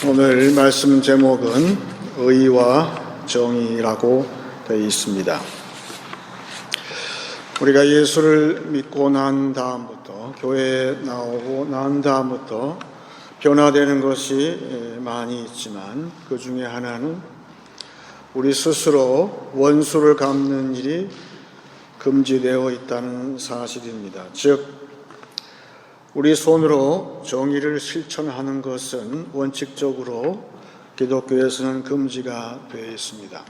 오늘 말씀 제목은 의와 정의라고 되어 있습니다. 우리가 예수를 믿고 난 다음부터, 교회에 나오고 난 다음부터 변화되는 것이 많이 있지만, 그 중에 하나는 우리 스스로 원수를 갚는 일이 금지되어 있다는 사실입니다. 즉, 우리 손으로 정의를 실천하는 것은 원칙적으로 기독교에서는 금지가 되어 있습니다.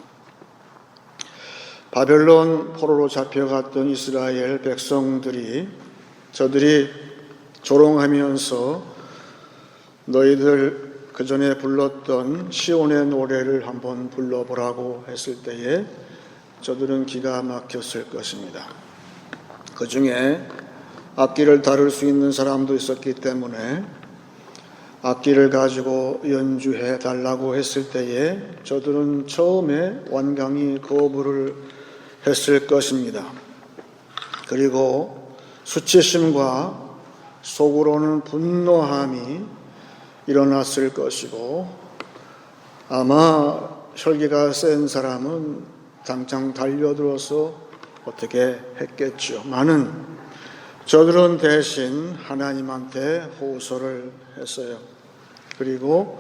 바벨론 포로로 잡혀갔던 이스라엘 백성들이 저들이 조롱하면서 너희들 그 전에 불렀던 시온의 노래를 한번 불러보라고 했을 때에 저들은 기가 막혔을 것입니다. 그 중에 악기를 다룰 수 있는 사람도 있었기 때문에 악기를 가지고 연주해 달라고 했을 때에 저들은 처음에 완강히 거부를 했을 것입니다. 그리고 수치심과 속으로는 분노함이 일어났을 것이고, 아마 혈기가 센 사람은 당장 달려들어서 어떻게 했겠죠. 많은 저들은 대신 하나님한테 호소를 했어요. 그리고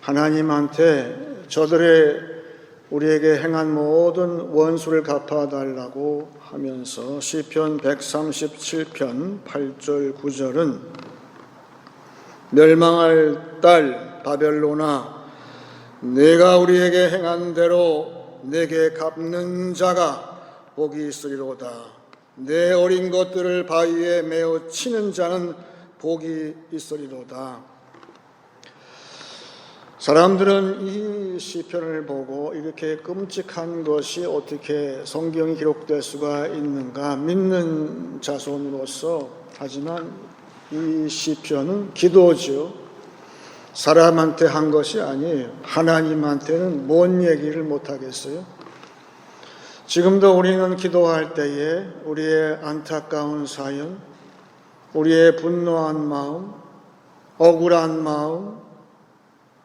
하나님한테 저들의 우리에게 행한 모든 원수를 갚아달라고 하면서 시편 137편 8절 9절은 멸망할 딸 바벨론아, 내가 우리에게 행한 대로 내게 갚는 자가 복이 있으리로다. 내 어린 것들을 바위에 메어 치는 자는 복이 있으리로다. 사람들은 이 시편을 보고 이렇게 끔찍한 것이 어떻게 성경이 기록될 수가 있는가 믿는 자손으로서, 하지만 이 시편은 기도죠. 사람한테 한 것이 아니에요. 하나님한테는 뭔 얘기를 못하겠어요? 지금도 우리는 기도할 때에 우리의 안타까운 사연, 우리의 분노한 마음, 억울한 마음,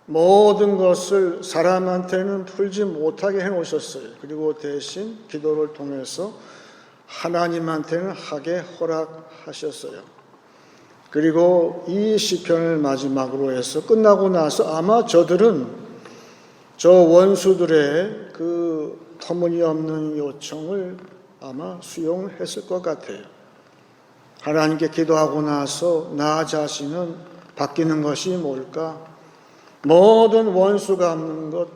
모든 것을 사람한테는 풀지 못하게 해놓으셨어요. 그리고 대신 기도를 통해서 하나님한테는 하게 허락하셨어요. 그리고 이 시편을 마지막으로 해서 끝나고 나서 아마 저들은 저 원수들의 그 터무니없는 요청을 아마 수용했을 것 같아요. 하나님께 기도하고 나서 나 자신은 바뀌는 것이 뭘까? 모든 원수 갚는 것,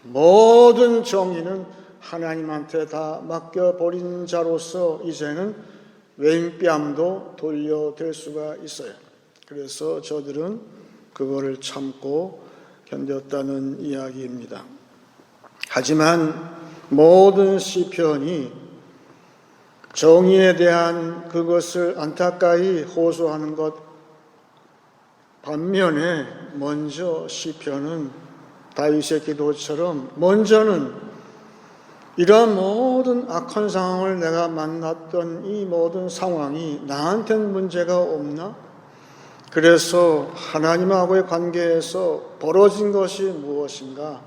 모든 정의는 하나님한테 다 맡겨버린 자로서 이제는 왼뺨도 돌려댈 수가 있어요. 그래서 저들은 그거를 참고 견뎠다는 이야기입니다. 하지만 모든 시편이 정의에 대한 그것을 안타까이 호소하는 것 반면에, 먼저 시편은 다윗의 기도처럼 먼저는 이러한 모든 악한 상황을 내가 만났던 이 모든 상황이 나한테는 문제가 없나? 그래서 하나님하고의 관계에서 벌어진 것이 무엇인가?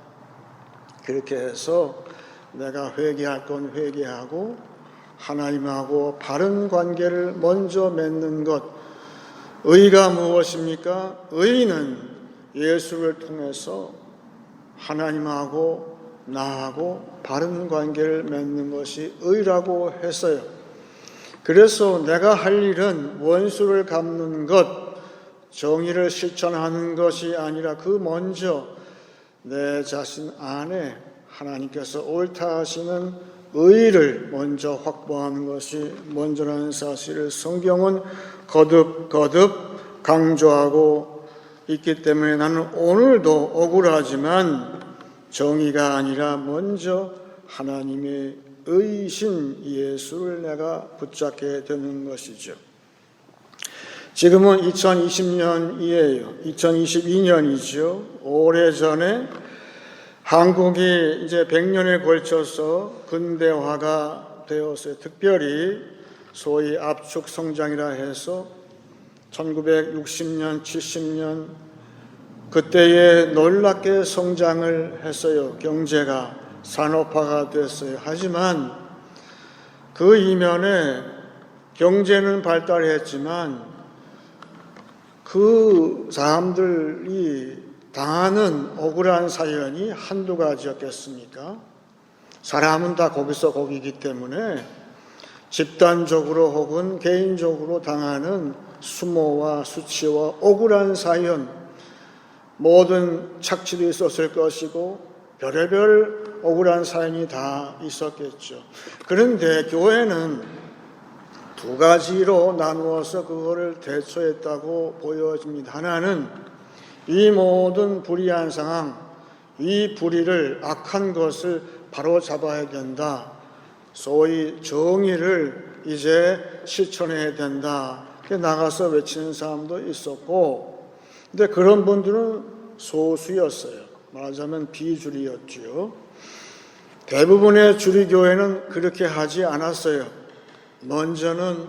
그렇게 해서 내가 회개할 건 회개하고 하나님하고 바른 관계를 먼저 맺는 것. 의가 무엇입니까? 의는 예수를 통해서 하나님하고 나하고 바른 관계를 맺는 것이 의라고 했어요. 그래서 내가 할 일은 원수를 갚는 것, 정의를 실천하는 것이 아니라 그 먼저 내 자신 안에 하나님께서 옳다 하시는 의를 먼저 확보하는 것이 먼저라는 사실을 성경은 거듭 강조하고 있기 때문에 나는 오늘도 억울하지만 정의가 아니라 먼저 하나님의 의이신 예수를 내가 붙잡게 되는 것이죠. 지금은 2020년이에요. 2022년이죠. 오래전에 한국이 이제 100년에 걸쳐서 근대화가 되었어요. 특별히 소위 압축 성장이라 해서 1960년, 70년 그때에 놀랍게 성장을 했어요. 경제가 산업화가 됐어요. 하지만 그 이면에 경제는 발달했지만 그 사람들이 당하는 억울한 사연이 한두 가지였겠습니까? 사람은 다 거기서 거기기 때문에 집단적으로 혹은 개인적으로 당하는 수모와 수치와 억울한 사연, 모든 착취도 있었을 것이고 별의별 억울한 사연이 다 있었겠죠. 그런데 교회는 두 가지로 나누어서 그거를 대처했다고 보여집니다. 하나는 이 모든 불의한 상황, 이 불의를 악한 것을 바로 잡아야 된다. 소위 정의를 이제 실천해야 된다. 나가서 외치는 사람도 있었고, 근데 그런 분들은 소수였어요. 말하자면 비주류였죠. 대부분의 주류교회는 그렇게 하지 않았어요. 먼저는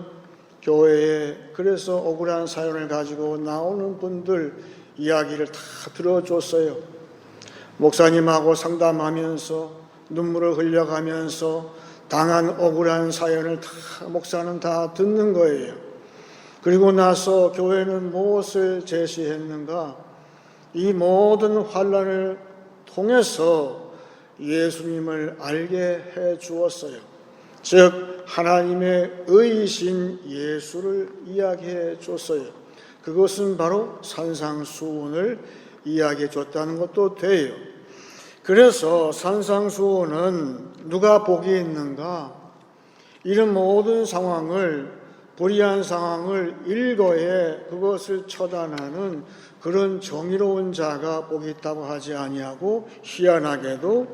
교회에 그래서 억울한 사연을 가지고 나오는 분들 이야기를 다 들어줬어요. 목사님하고 상담하면서 눈물을 흘려가면서 당한 억울한 사연을 다 목사는 다 듣는 거예요. 그리고 나서 교회는 무엇을 제시했는가? 이 모든 환난을 통해서 예수님을 알게 해 주었어요. 즉 하나님의 의이신 예수를 이야기해 줬어요. 그것은 바로 산상수훈을 이야기해 줬다는 것도 돼요. 그래서 산상수훈은 누가 복이 있는가? 이런 모든 상황을, 불의한 상황을 일거에 그것을 처단하는 그런 정의로운 자가 복이 있다고 하지 아니하고 희한하게도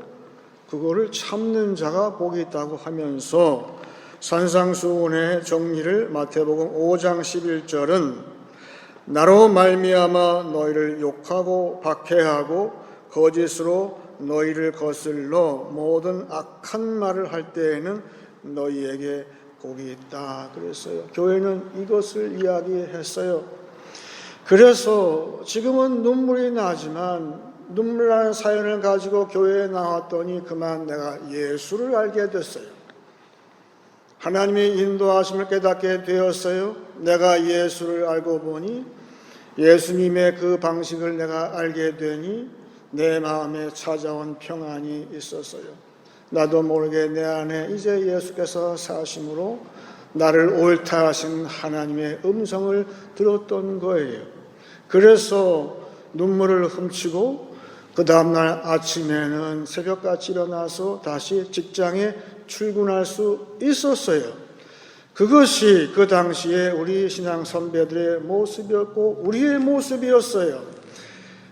그거를 참는 자가 복이 있다고 하면서 산상수훈의 정리를 마태복음 5장 11절은 나로 말미암아 너희를 욕하고 박해하고 거짓으로 너희를 거슬러 모든 악한 말을 할 때에는 너희에게 복이 있다 그랬어요. 교회는 이것을 이야기했어요. 그래서 지금은 눈물이 나지만 눈물 나는 사연을 가지고 교회에 나왔더니 그만 내가 예수를 알게 됐어요. 하나님의 인도하심을 깨닫게 되었어요. 내가 예수를 알고 보니 예수님의 그 방식을 내가 알게 되니 내 마음에 찾아온 평안이 있었어요. 나도 모르게 내 안에 이제 예수께서 사심으로 나를 옳다 하신 하나님의 음성을 들었던 거예요. 그래서 눈물을 훔치고 그 다음날 아침에는 새벽같이 일어나서 다시 직장에 출근할 수 있었어요. 그것이 그 당시에 우리 신앙 선배들의 모습이었고 우리의 모습이었어요.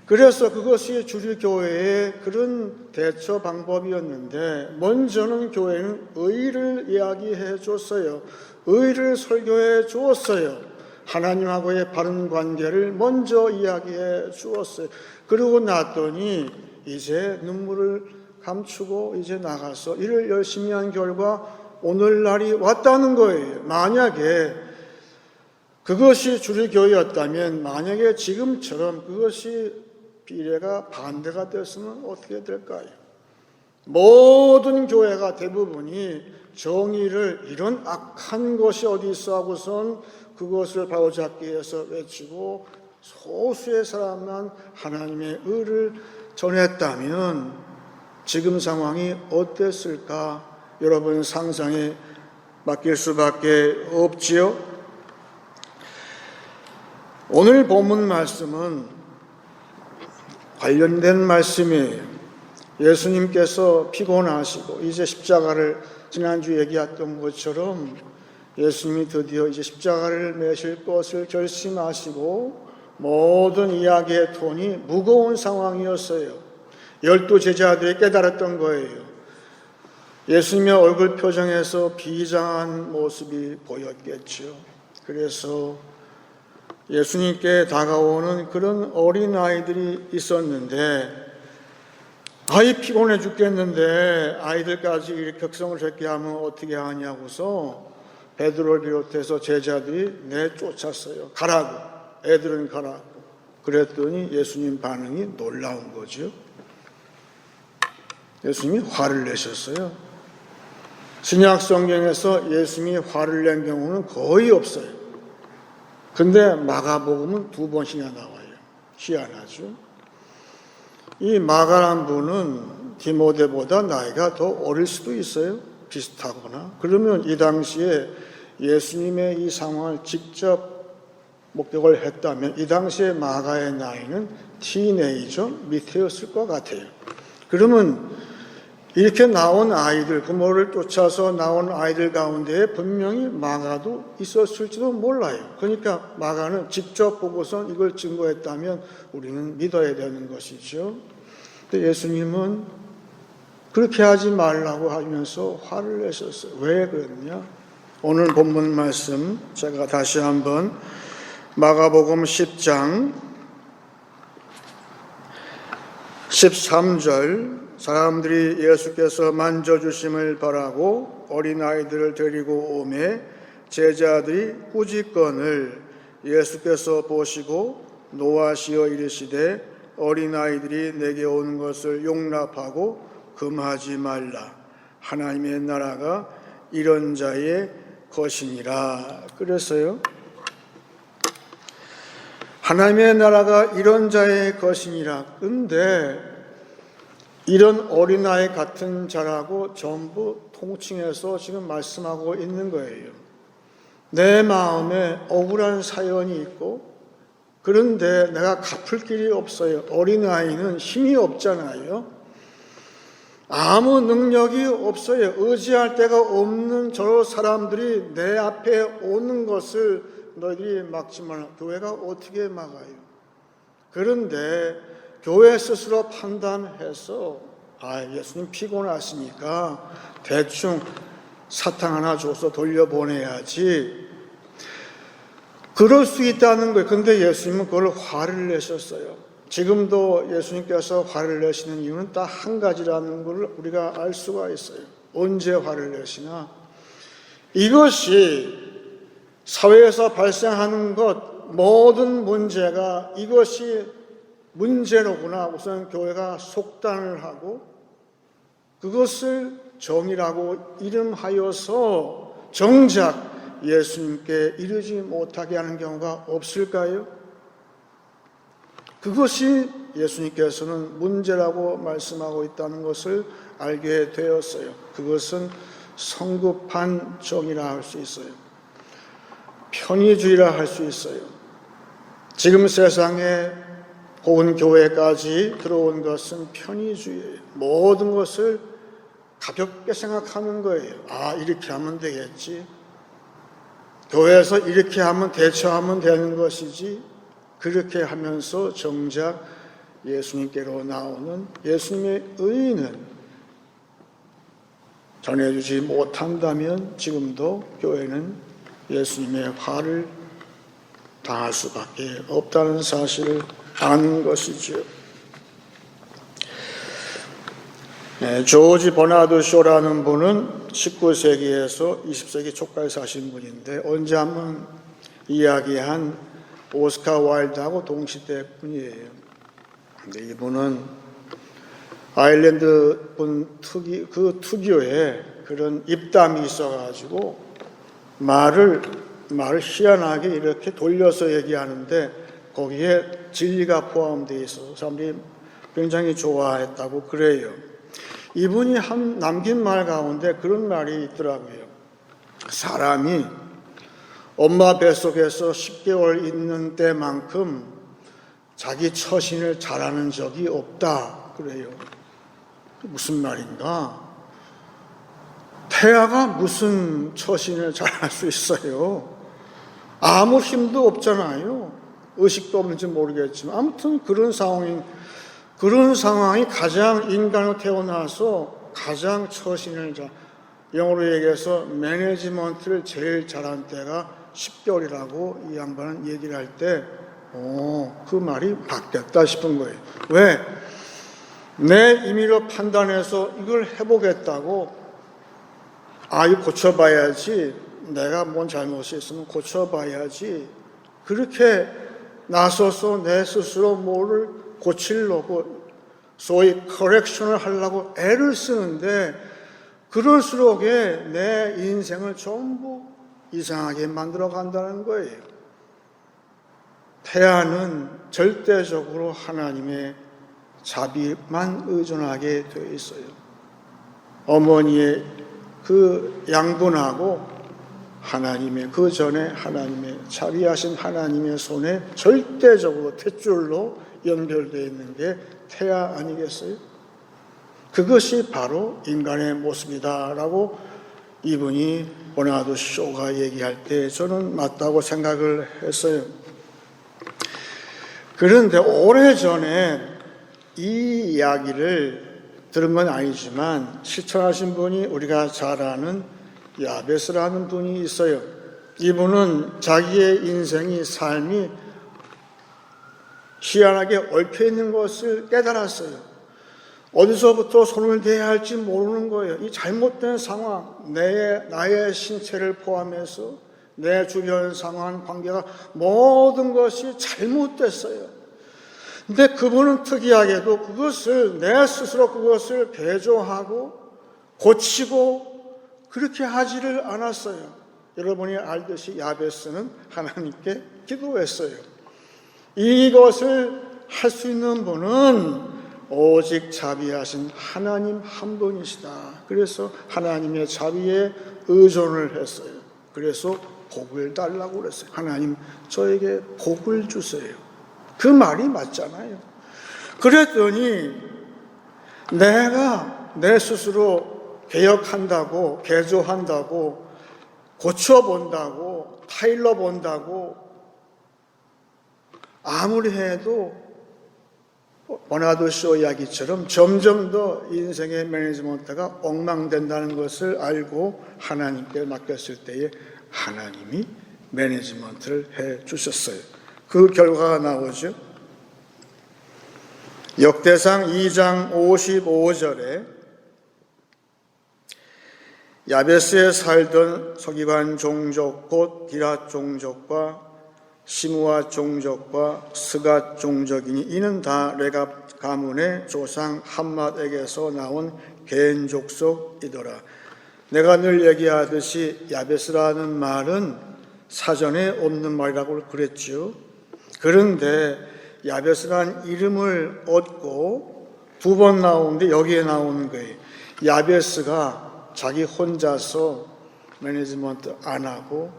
그래서 그것이 주류교회의 그런 대처 방법이었는데 먼저는 교회는 의를 이야기해 줬어요. 의를 설교해 주었어요. 하나님하고의 바른 관계를 먼저 이야기해 주었어요. 그러고 났더니 이제 눈물을 감추고 이제 나가서 일을 열심히 한 결과 오늘날이 왔다는 거예요. 만약에 그것이 주류교회였다면 만약에 지금처럼 그것이 비례가 반대가 됐으면 어떻게 될까요? 모든 교회가 대부분이 정의를 이런 악한 것이 어디 있어 하고선 그것을 바로잡기 위해서 외치고 소수의 사람만 하나님의 의를 전했다면 지금 상황이 어땠을까? 여러분 상상에 맡길 수밖에 없지요. 오늘 본문 말씀은 관련된 말씀이에요. 예수님께서 피곤하시고 이제 십자가를 지난주 얘기했던 것처럼 예수님이 드디어 이제 십자가를 매실 것을 결심하시고 모든 이야기의 톤이 무거운 상황이었어요. 12 제자들이 깨달았던 거예요. 예수님의 얼굴 표정에서 비장한 모습이 보였겠죠. 그래서 예수님께 다가오는 그런 어린아이들이 있었는데 아이 피곤해 죽겠는데 아이들까지 이렇게 격성을 잡게 하면 어떻게 하냐고서 베드로를 비롯해서 제자들이 내쫓았어요. 가라고. 애들은 가라고. 그랬더니 예수님 반응이 놀라운 거죠. 예수님이 화를 내셨어요. 신약 성경에서 예수님이 화를 낸 경우는 거의 없어요. 근데 마가복음은 2번씩이나 나와요. 희한하죠. 이 마가란 분은 디모데보다 나이가 더 어릴 수도 있어요. 비슷하거나. 그러면 이 당시에 예수님의 이 상황을 직접 목격을 했다면 이 당시에 마가의 나이는 티네이저 밑에였을 것 같아요. 그러면 이렇게 나온 아이들, 부모를 쫓아서 나온 아이들 가운데 분명히 마가도 있었을지도 몰라요. 그러니까 마가는 직접 보고서 이걸 증거했다면 우리는 믿어야 되는 것이죠. 근데 예수님은 그렇게 하지 말라고 하면서 화를 내셨어요. 왜 그랬냐? 오늘 본문 말씀 제가 다시 한번 마가복음 10장 13절 사람들이 예수께서 만져주심을 바라고 어린아이들을 데리고 오매 제자들이 꾸짖건을 예수께서 보시고 노하시어 이르시되 어린아이들이 내게 오는 것을 용납하고 금하지 말라. 하나님의 나라가 이런 자의 것이니라. 그래서요. 하나님의 나라가 이런 자의 것이니라. 근데 이런 어린아이 같은 자라고 전부 통칭해서 지금 말씀하고 있는 거예요. 내 마음에 억울한 사연이 있고 그런데 내가 갚을 길이 없어요. 어린아이는 힘이 없잖아요. 아무 능력이 없어요. 의지할 데가 없는 저 사람들이 내 앞에 오는 것을 너희들이 막지 말라. 교회가 어떻게 막아요? 그런데 교회 스스로 판단해서 예수님 피곤하시니까 대충 사탕 하나 줘서 돌려보내야지. 그럴 수 있다는 거예요. 그런데 예수님은 그걸 화를 내셨어요. 지금도 예수님께서 화를 내시는 이유는 딱 한 가지라는 걸 우리가 알 수가 있어요. 언제 화를 내시나? 이것이 사회에서 발생하는 것, 모든 문제가 이것이 문제로구나. 우선 교회가 속단을 하고 그것을 정의라고 이름하여서 정작 예수님께 이르지 못하게 하는 경우가 없을까요? 그것이 예수님께서는 문제라고 말씀하고 있다는 것을 알게 되었어요. 그것은 성급한 정의라 할 수 있어요. 편의주의라 할 수 있어요. 지금 세상에 온 교회까지 들어온 것은 편의주의예요. 모든 것을 가볍게 생각하는 거예요. 이렇게 하면 되겠지. 교회에서 이렇게 하면 대처하면 되는 것이지. 그렇게 하면서 정작 예수님께로 나오는 예수님의 의의는 전해주지 못한다면 지금도 교회는 예수님의 화를 당할 수밖에 없다는 사실을 아는 것이죠. 조지 버나드 쇼라는 분은 19세기에서 20세기 초까지 사신 분인데 언제 한번 이야기한 오스카 와일드하고 동시대 분이에요. 근데 이분은 아일랜드 분 그 특유의 그런 입담이 있어가지고 말을 희한하게 이렇게 돌려서 얘기하는데 거기에 진리가 포함되어 있어서 사람들이 굉장히 좋아했다고 그래요. 이분이 남긴 말 가운데 그런 말이 있더라고요. 사람이 엄마 뱃속에서 10개월 있는 때만큼 자기 처신을 잘하는 적이 없다 그래요. 무슨 말인가? 태아가 무슨 처신을 잘할 수 있어요? 아무 힘도 없잖아요. 의식도 없는지 모르겠지만 아무튼 그런 상황이 가장 인간으로 태어나서 가장 처신을 영어로 얘기해서 매니지먼트를 제일 잘한 때가 10개월이라고 이 양반은 얘기를 할 때 그 말이 바뀌었다 싶은 거예요. 왜? 내 임의로 판단해서 이걸 해보겠다고 이거 고쳐봐야지, 내가 뭔 잘못이 있으면 고쳐봐야지, 그렇게 나서서 내 스스로 뭐를 고치려고 소위 커렉션을 하려고 애를 쓰는데 그럴수록 내 인생을 전부 이상하게 만들어 간다는 거예요. 태아는 절대적으로 하나님의 자비만 의존하게 되어 있어요. 어머니의 그 양분하고 하나님의 그 전에 하나님의 자비하신 하나님의 손에 절대적으로 탯줄로 연결되어 있는 게 태아 아니겠어요? 그것이 바로 인간의 모습이다라고 이분이 버나드 쇼가 얘기할 때 저는 맞다고 생각을 했어요. 그런데 오래전에 이 이야기를 들은 건 아니지만 실천하신 분이 우리가 잘 아는 야베스라는 분이 있어요. 이분은 자기의 인생이 삶이 희한하게 얽혀있는 것을 깨달았어요. 어디서부터 손을 대야 할지 모르는 거예요. 이 잘못된 상황, 나의 신체를 포함해서 내 주변 상황, 관계가 모든 것이 잘못됐어요. 근데 그분은 특이하게도 그것을 내 스스로 그것을 개조하고 고치고 그렇게 하지를 않았어요. 여러분이 알듯이 야베스는 하나님께 기도했어요. 이것을 할 수 있는 분은 오직 자비하신 하나님 한 분이시다. 그래서 하나님의 자비에 의존을 했어요. 그래서 복을 달라고 그랬어요. 하나님 저에게 복을 주세요. 그 말이 맞잖아요. 그랬더니 내가 내 스스로 개혁한다고 개조한다고 고쳐본다고 타일러 본다고 아무리 해도 버나드 쇼 이야기처럼 점점 더 인생의 매니지먼트가 엉망된다는 것을 알고 하나님께 맡겼을 때에 하나님이 매니지먼트를 해 주셨어요. 그 결과가 나오죠. 역대상 2장 55절에 야베스에 살던 서기관 종족 곧 디랏 종족과 시므아 종족과 스갓 종족이니 이는 다 레갑 가문의 조상 함맛에게서 나온 개인 족속이더라. 내가 늘 얘기하듯이 야베스라는 말은 사전에 없는 말이라고 그랬죠. 그런데 야베스라는 이름을 얻고 두 번 나오는데 여기에 나오는 거예요. 야베스가 자기 혼자서 매니지먼트 안 하고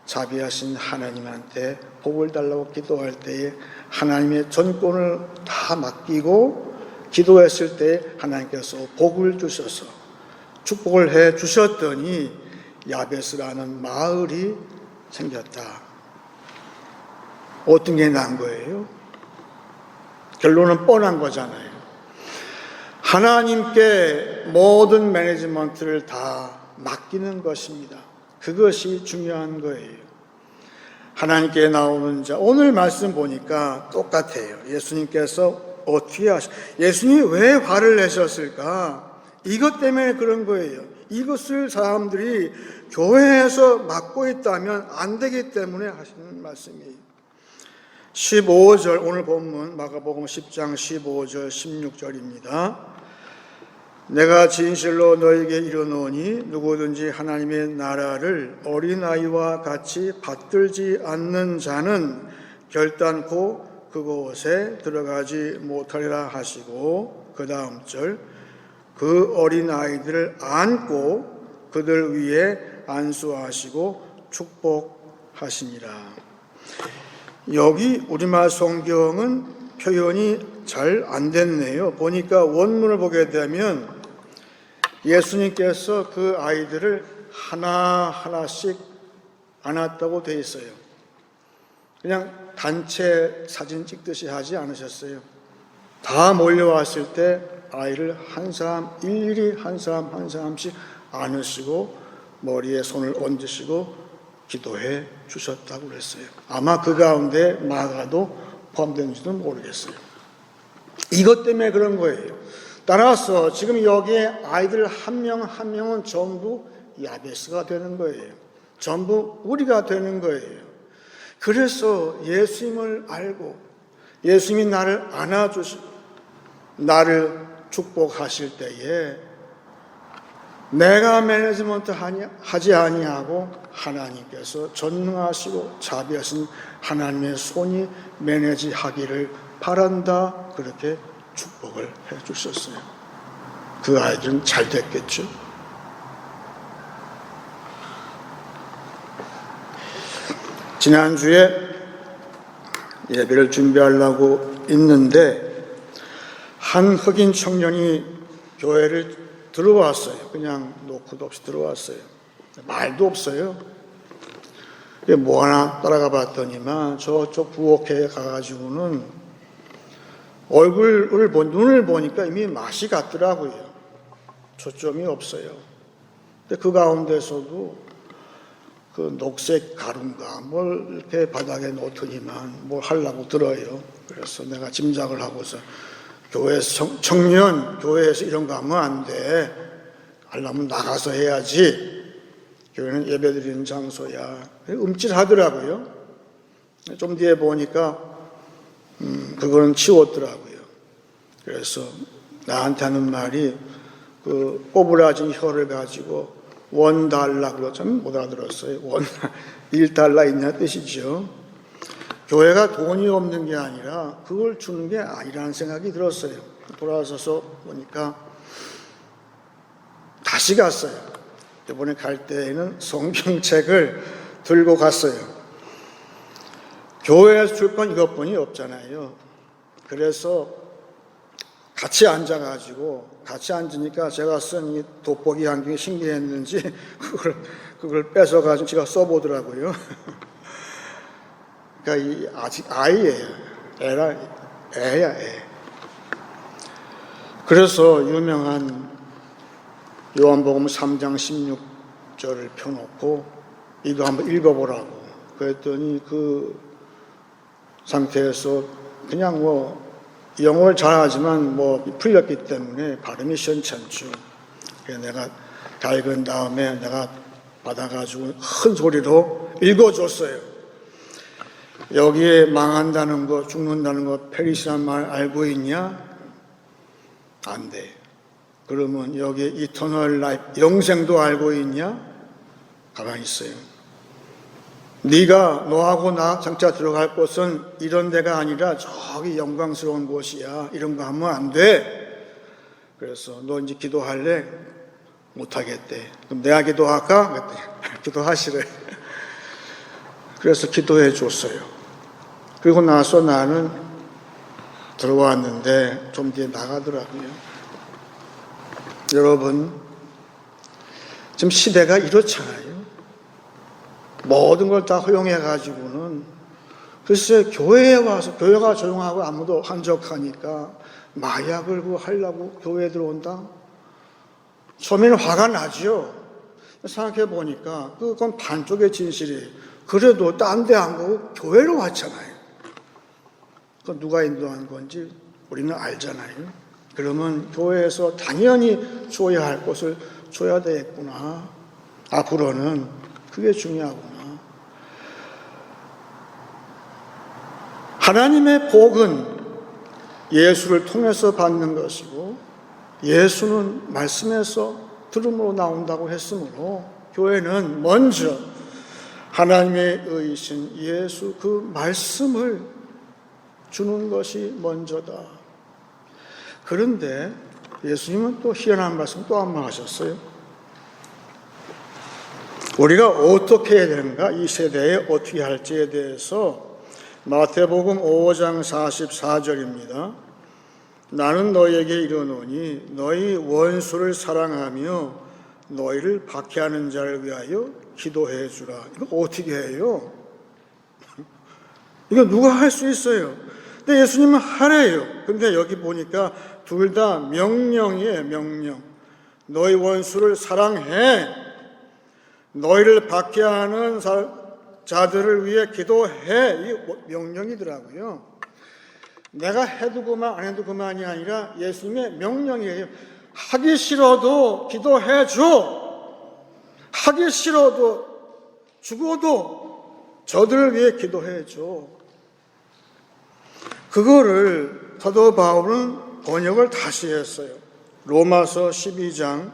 자비하신 하나님한테 복을 달라고 기도할 때에 하나님의 전권을 다 맡기고 기도했을 때 하나님께서 복을 주셔서 축복을 해 주셨더니 야베스라는 마을이 생겼다. 어떤 게 난 거예요? 결론은 뻔한 거잖아요. 하나님께 모든 매니지먼트를 다 맡기는 것입니다. 그것이 중요한 거예요. 하나님께 나오는 자, 오늘 말씀 보니까 똑같아요. 예수님께서 어떻게 예수님이 왜 화를 내셨을까? 이것 때문에 그런 거예요. 이것을 사람들이 교회에서 맡고 있다면 안 되기 때문에 하시는 말씀이에요. 15절, 오늘 본문 마가복음 10장 15절 16절입니다. 내가 진실로 너에게 이르노니 누구든지 하나님의 나라를 어린아이와 같이 받들지 않는 자는 결단코 그곳에 들어가지 못하리라 하시고 그 다음 절 그 어린아이들을 안고 그들 위에 안수하시고 축복하시니라. 여기 우리말 성경은 표현이 잘 안 됐네요. 보니까 원문을 보게 되면 예수님께서 그 아이들을 하나하나씩 안았다고 돼 있어요. 그냥 단체 사진 찍듯이 하지 않으셨어요. 다 몰려왔을 때 아이를 한 사람 일일이 한 사람 한 사람씩 안으시고 머리에 손을 얹으시고 기도해 주셨다고 그랬어요. 아마 그 가운데 마가도 포함되는지도 모르겠어요. 이것 때문에 그런 거예요. 따라서 지금 여기에 아이들 한 명 한 명은 전부 야베스가 되는 거예요. 전부 우리가 되는 거예요. 그래서 예수님을 알고 예수님이 나를 안아주시고 나를 축복하실 때에 내가 매니지먼트 하지 아니하고 하나님께서 전능하시고 자비하신 하나님의 손이 매니지하기를 바란다, 그렇게 축복을 해 주셨어요. 그 아이들은 잘 됐겠죠. 지난주에 예배를 준비하려고 있는데 한 흑인 청년이 교회를 들어왔어요. 그냥 노크도 없이 들어왔어요. 말도 없어요. 뭐 하나 따라가 봤더니만 저쪽 부엌에 가가지고는 눈을 보니까 이미 맛이 같더라고요. 초점이 없어요. 근데 그 가운데서도 그 녹색 가루인가 뭘 이렇게 바닥에 놓더니만 뭘 하려고 들어요. 그래서 내가 짐작을 하고서 교회에서 청년 교회에서 이런 거 하면 안 돼. 하려면 나가서 해야지. 교회는 예배드리는 장소야. 움찔하더라고요. 좀 뒤에 보니까 그거는 치웠더라고요. 그래서 나한테 하는 말이 그 꼬부라진 혀를 가지고 $1 그거 참 못 알아들었어요. $1 있냐 뜻이죠. 교회가 돈이 없는 게 아니라 그걸 주는 게 아니라는 생각이 들었어요. 돌아서서 보니까 다시 갔어요. 이번에 갈 때에는 성경책을 들고 갔어요. 교회에서 줄 건 이것뿐이 없잖아요. 그래서 같이 앉으니까 제가 쓴 이 돋보기 안경이 신기했는지 그걸 뺏어가지고 제가 써보더라고요. 그러니까 이 아직 아이예요. 애야, 애. 그래서 유명한 요한복음 3장 16절을 펴놓고 이거 한번 읽어보라고. 그랬더니 그 상태에서 그냥 영어를 잘하지만 풀렸기 때문에 발음이 시원찮죠. 그래서 내가 다 읽은 다음에 내가 받아가지고 큰 소리로 읽어줬어요. 여기에 망한다는 거, 죽는다는 거, 페리시란 말 알고 있냐? 안 돼. 그러면 여기에 이터널 라이프, 영생도 알고 있냐? 가만히 있어요. 네가 너하고 나 장차 들어갈 곳은 이런 데가 아니라 저기 영광스러운 곳이야. 이런 거 하면 안 돼. 그래서 너 이제 기도할래? 못하겠대. 그럼 내가 기도할까? 기도하시래. 그래서 기도해 줬어요. 그리고 나서 나는 들어왔는데 좀 뒤에 나가더라고요. 여러분, 지금 시대가 이렇잖아요. 모든 걸 다 허용해가지고는 글쎄 교회에 와서 교회가 조용하고 아무도 한적하니까 마약을 하려고 교회에 들어온다? 처음에는 화가 나죠. 생각해 보니까 그건 반쪽의 진실이에요. 그래도 딴 데 안 가고 교회로 왔잖아요. 그건 누가 인도한 건지 우리는 알잖아요. 그러면 교회에서 당연히 줘야 할 것을 줘야 되겠구나. 앞으로는 그게 중요하구나. 하나님의 복은 예수를 통해서 받는 것이고 예수는 말씀에서 들음으로 나온다고 했으므로 교회는 먼저 하나님의 의이신 예수 그 말씀을 주는 것이 먼저다. 그런데 예수님은 또 희한한 말씀 또 한 번 하셨어요. 우리가 어떻게 해야 되는가, 이 세대에 어떻게 할지에 대해서 마태복음 5장 44절입니다. 나는 너희에게 이르노니 너희 원수를 사랑하며 너희를 박해하는 자를 위하여 기도해 주라. 이거 어떻게 해요? 이거 누가 할 수 있어요? 근데 예수님은 하래요. 근데 여기 보니까 둘 다 명령이에요, 명령. 너희 원수를 사랑해. 너희를 박해하는 자들을 위해 기도해. 이 명령이더라고요. 내가 해도 그만 안 해도 그만이 아니라 예수님의 명령이에요. 하기 싫어도 기도해 줘. 하기 싫어도 죽어도 저들을 위해 기도해줘. 그거를 사도 바울은 번역을 다시 했어요. 로마서 12장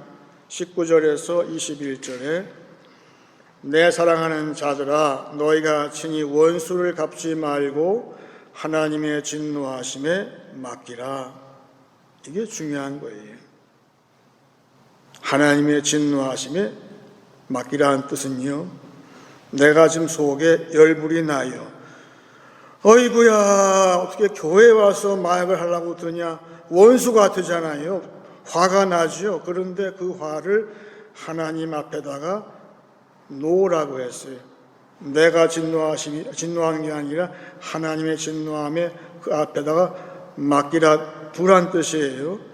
19절에서 21절에 내 사랑하는 자들아 너희가 친히 원수를 갚지 말고 하나님의 진노하심에 맡기라. 이게 중요한 거예요. 하나님의 진노하심에 맡기라는 뜻은요, 내가 지금 속에 열불이 나요. 어이구야, 어떻게 교회 와서 마약을 하려고 드냐. 원수 같으잖아요. 화가 나죠. 그런데 그 화를 하나님 앞에다가 놓으라고 했어요. 내가 진노하는 게 아니라 하나님의 진노함에 그 앞에다가 맡기라 두란 뜻이에요.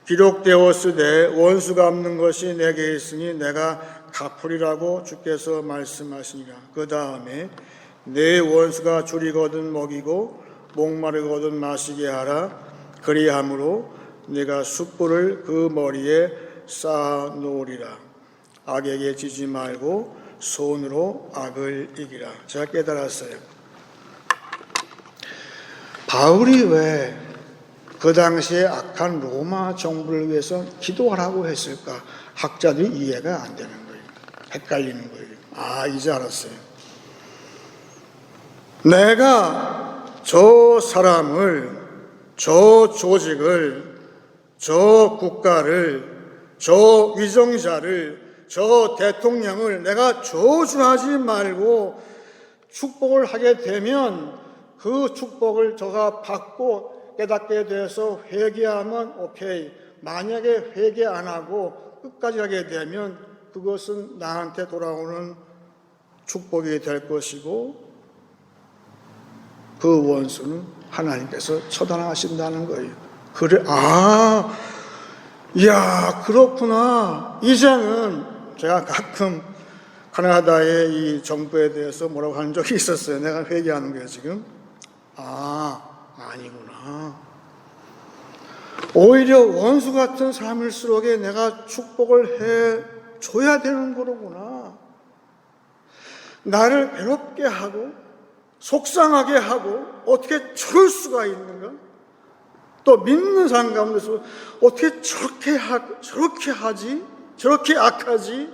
기록되었으되 원수 갚는 것이 내게 있으니 내가 갚으리라고 주께서 말씀하시니라. 그 다음에 내 원수가 줄이거든 먹이고 목마르거든 마시게 하라. 그리함으로 내가 숯불을 그 머리에 쌓아 놓으리라. 악에게 지지 말고 손으로 악을 이기라. 제가 깨달았어요. 바울이 왜 그 당시에 악한 로마 정부를 위해서 기도하라고 했을까? 학자들이 이해가 안 되는 거예요. 헷갈리는 거예요. 이제 알았어요. 내가 저 사람을, 저 조직을, 저 국가를, 저 위정자를, 저 대통령을 내가 저주하지 말고 축복을 하게 되면 그 축복을 저가 받고 깨닫게 돼서 회개하면 오케이. 만약에 회개 안 하고 끝까지 하게 되면 그것은 나한테 돌아오는 축복이 될 것이고 그 원수는 하나님께서 처단하신다는 거예요. 그래, 이야, 그렇구나. 이제는 제가 가끔 카나다의 이 정부에 대해서 뭐라고 하는 적이 있었어요. 내가 회개하는 거예요, 지금. 아니구나. 오히려 원수 같은 사람일수록 내가 축복을 해줘야 되는 거로구나. 나를 괴롭게 하고 속상하게 하고 어떻게 저럴 수가 있는가? 또 믿는 사람 가운데서 어떻게 저렇게 하지? 저렇게 악하지?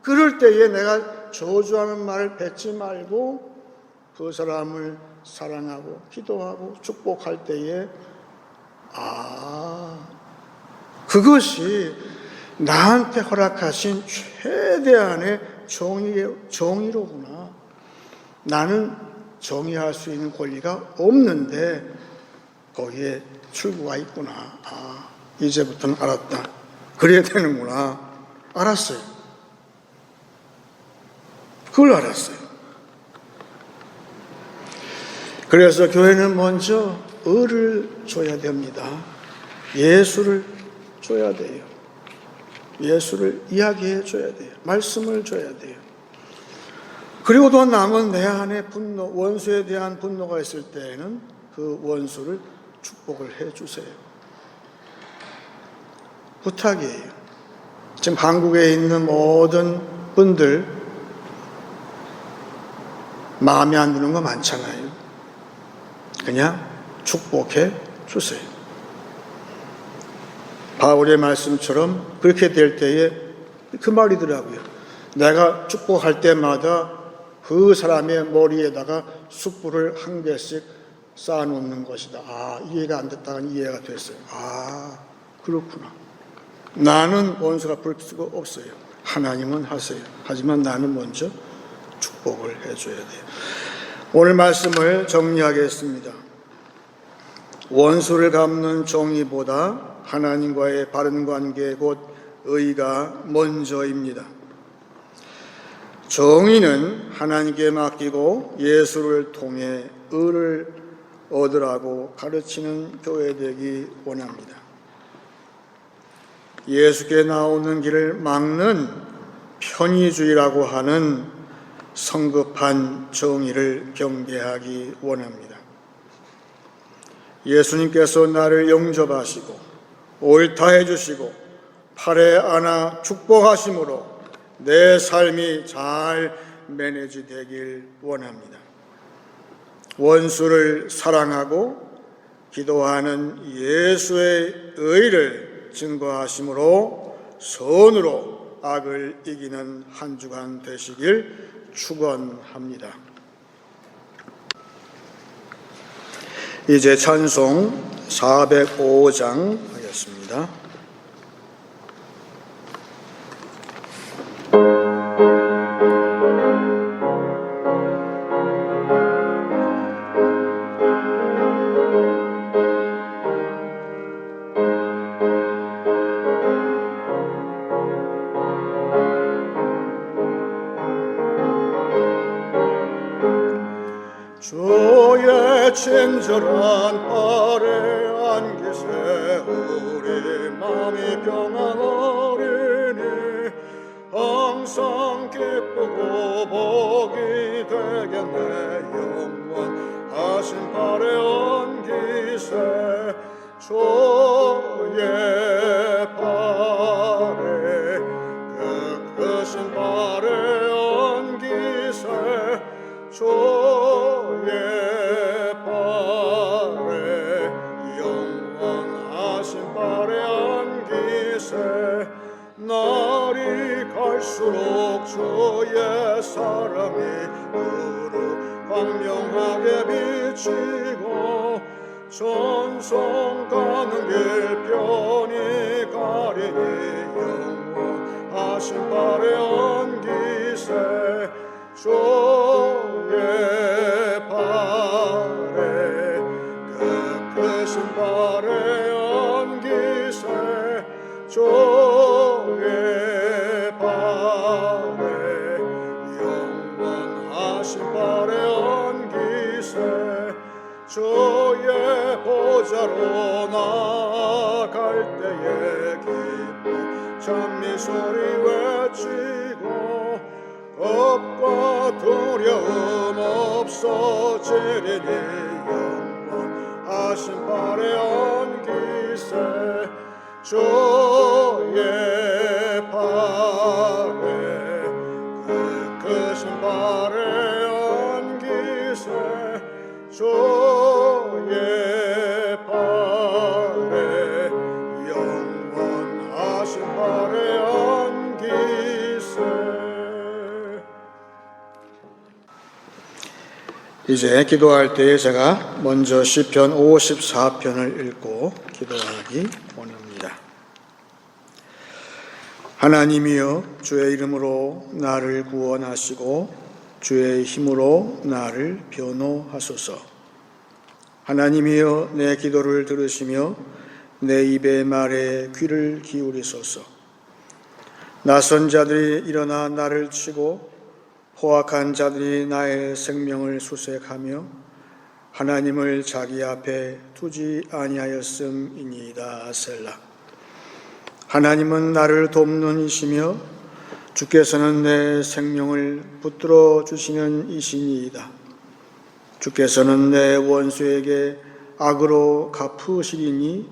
그럴 때에 내가 저주하는 말을 뱉지 말고 그 사람을 사랑하고 기도하고 축복할 때에 그것이 나한테 허락하신 최대한의 정의로구나. 나는 정의할 수 있는 권리가 없는데 거기에 출구가 있구나. 이제부터는 알았다. 그래야 되는구나. 알았어요. 그걸 알았어요. 그래서 교회는 먼저 을을 줘야 됩니다. 예수를 줘야 돼요. 예수를 이야기해 줘야 돼요. 말씀을 줘야 돼요. 그리고 또 남은 내 안에 분노, 원수에 대한 분노가 있을 때에는 그 원수를 축복을 해 주세요. 부탁이에요. 지금 한국에 있는 모든 분들 마음에 안 드는 거 많잖아요. 그냥 축복해 주세요. 바울의 말씀처럼 그렇게 될 때에 그 말이더라고요. 내가 축복할 때마다 그 사람의 머리에다가 숯불을 한 개씩 쌓아놓는 것이다. 이해가 안 됐다가 이해가 됐어요. 그렇구나. 나는 원수가 볼 수가 없어요. 하나님은 하세요. 하지만 나는 먼저 축복을 해줘야 돼요. 오늘 말씀을 정리하겠습니다. 원수를 갚는 정의보다 하나님과의 바른 관계 곧 의가 먼저입니다. 정의는 하나님께 맡기고 예수를 통해 의를 얻으라고 가르치는 교회 되기 원합니다. 예수께 나오는 길을 막는 편의주의라고 하는 성급한 정의를 경계하기 원합니다. 예수님께서 나를 영접하시고 옳다 해주시고 팔에 안아 축복하심으로 내 삶이 잘 매니지 되길 원합니다. 원수를 사랑하고 기도하는 예수의 의를 증거하심으로 선으로 악을 이기는 한 주간 되시길 축원합니다. 이제 찬송 405장 하겠습니다. 주의 친절한 발에 안기세 우리 마음이 평안하리니 항상 기쁘고 복이 되겠네 영원하신 발에 안기세 주의 발에 그 크신 발에 안기세 주의 발에 영원하신 발에 안기세 날이 갈수록 주의 사랑이 그로 광명하게 비치고 전성 가는 길 편히 가리니 영원하신 발에 안기세 주의 발에 그 크신 발에 안기세 주의 발에 영원하신 발에 안기세 주의 보좌로 나아갈 때에 기뻐 찬미 소리 외치고 겁과 두려움 없어지리니 영원하신 발에 안기세 주의 발에 그 크신 발에 안기세 주의 발에 영원하신 발에 안기세. 이제 기도할 때에 제가 먼저 시편 54편을 읽고 기도하기 원합니다. 하나님이여 주의 이름으로 나를 구원하시고 주의 힘으로 나를 변호하소서. 하나님이여 내 기도를 들으시며 내 입의 말에 귀를 기울이소서. 낯선 자들이 일어나 나를 치고 포악한 자들이 나의 생명을 수색하며 하나님을 자기 앞에 두지 아니하였음이니이다. 셀라. 하나님은 나를 돕는 이시며 주께서는 내 생명을 붙들어 주시는 이시니이다. 주께서는 내 원수에게 악으로 갚으시리니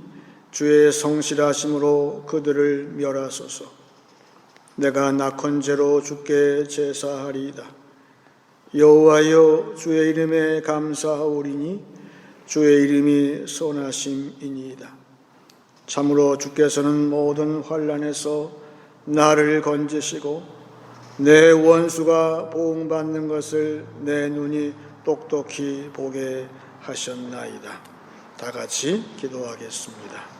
주의 성실하심으로 그들을 멸하소서. 내가 낙헌제로 주께 제사하리이다. 여호와여 주의 이름에 감사하오리니 주의 이름이 선하심이니이다. 참으로 주께서는 모든 환난에서 나를 건지시고 내 원수가 보응받는 것을 내 눈이 똑똑히 보게 하셨나이다. 다 같이 기도하겠습니다.